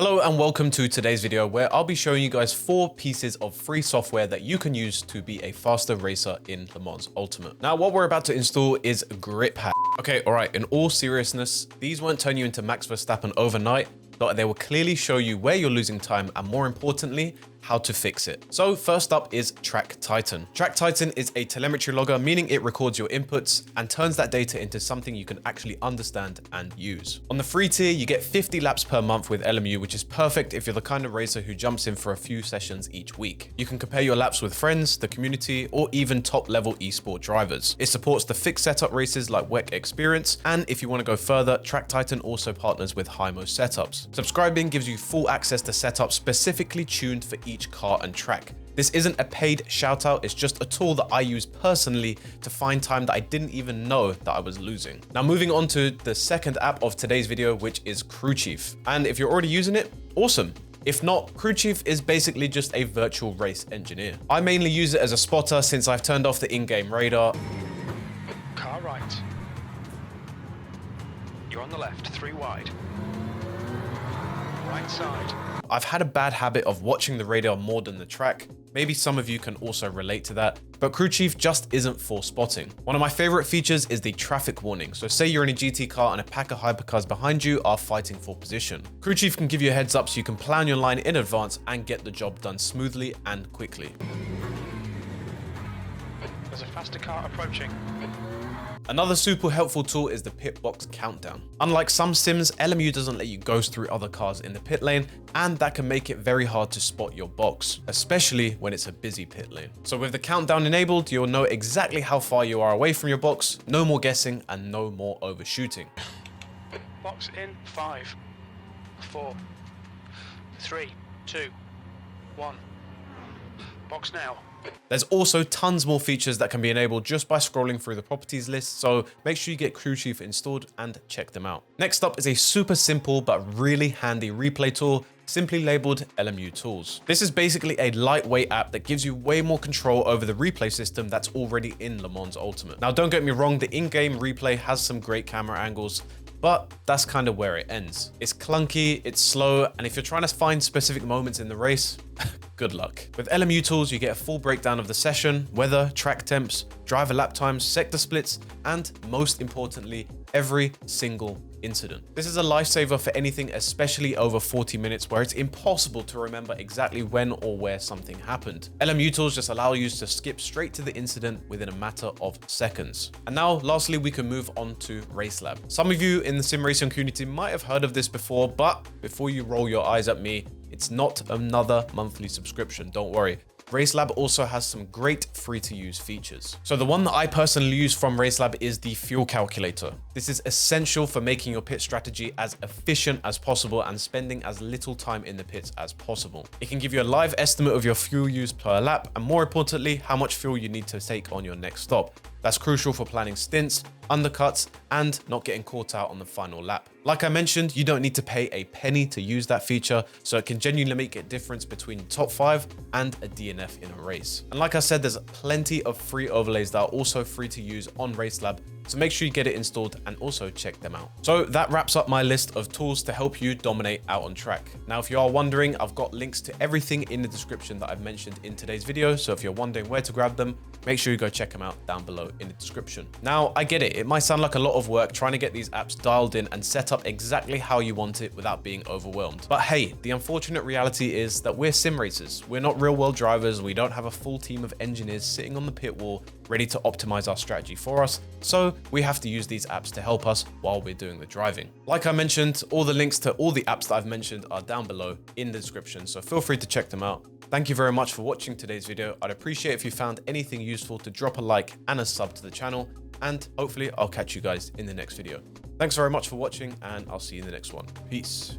Hello and welcome to today's video where I'll be showing you guys 4 pieces of free software that you can use to be a faster racer in Le Mans Ultimate. Now what we're about to install is Grip Hack. Okay, alright, in all seriousness, these won't turn you into Max Verstappen overnight, but they will clearly show you where you're losing time and more importantly, how to fix it. So first up is Track Titan. Track Titan is a telemetry logger, meaning it records your inputs and turns that data into something you can actually understand and use. On the free tier, you get 50 laps per month with LMU, which is perfect if you're the kind of racer who jumps in for a few sessions each week. You can compare your laps with friends, the community, or even top level esport drivers. It supports the fixed setup races like WEC Experience, and if you want to go further, Track Titan also partners with HIMO setups. Subscribing gives you full access to setups specifically tuned for each car and track. This isn't a paid shout out, it's just a tool that I use personally to find time that I didn't even know that I was losing. Now moving on to the second app of today's video, which is Crew Chief. And if you're already using it, awesome. If not, Crew Chief is basically just a virtual race engineer. I mainly use it as a spotter since I've turned off the in-game radar. Car right. You're on the left, 3 wide. Right side. I've had a bad habit of watching the radar more than the track. Maybe some of you can also relate to that, but Crew Chief just isn't for spotting. One of my favorite features is the traffic warning. So say you're in a GT car and a pack of hypercars behind you are fighting for position. Crew Chief can give you a heads up so you can plan your line in advance and get the job done smoothly and quickly. There's a faster car approaching. Another super helpful tool is the pit box countdown. Unlike some sims, LMU doesn't let you ghost through other cars in the pit lane, and that can make it very hard to spot your box, especially when it's a busy pit lane. So with the countdown enabled, you'll know exactly how far you are away from your box, no more guessing and no more overshooting. Box in 5, 4, 3, 2, 1. Box now. There's also tons more features that can be enabled just by scrolling through the properties list, so make sure you get Crew Chief installed and check them out. Next up is a super simple but really handy replay tool, simply labeled LMU Tools. This is basically a lightweight app that gives you way more control over the replay system that's already in Le Mans Ultimate. Now don't get me wrong, the in-game replay has some great camera angles, but that's kind of where it ends. It's clunky, it's slow, and if you're trying to find specific moments in the race, good luck. With LMU Tools, you get a full breakdown of the session, weather, track temps, driver lap times, sector splits, and most importantly, every single incident. This is a lifesaver for anything, especially over 40 minutes where it's impossible to remember exactly when or where something happened. LMU Tools just allow you to skip straight to the incident within a matter of seconds. And now, lastly, we can move on to Racelab. Some of you in the sim racing community might have heard of this before, but before you roll your eyes at me, it's not another monthly subscription, don't worry. Racelab also has some great free-to-use features. So the one that I personally use from Racelab is the fuel calculator. This is essential for making your pit strategy as efficient as possible and spending as little time in the pits as possible. It can give you a live estimate of your fuel use per lap and more importantly, how much fuel you need to take on your next stop. That's crucial for planning stints, undercuts, and not getting caught out on the final lap. Like I mentioned, you don't need to pay a penny to use that feature, so it can genuinely make a difference between top 5 and a DNF in a race. And like I said, there's plenty of free overlays that are also free to use on Racelab, so make sure you get it installed and also check them out. So that wraps up my list of tools to help you dominate out on track. Now, if you are wondering, I've got links to everything in the description that I've mentioned in today's video, so if you're wondering where to grab them, make sure you go check them out down below in the description. Now, I get it. It might sound like a lot of work trying to get these apps dialed in and set up exactly how you want it without being overwhelmed. But hey, the unfortunate reality is that we're sim racers. We're not real world drivers. We don't have a full team of engineers sitting on the pit wall ready to optimize our strategy for us. So we have to use these apps to help us while we're doing the driving. Like I mentioned, all the links to all the apps that I've mentioned are down below in the description. So feel free to check them out. Thank you very much for watching today's video. I'd appreciate if you found anything useful to drop a like and a sub to the channel, and hopefully I'll catch you guys in the next video. Thanks very much for watching, and I'll see you in the next one. Peace.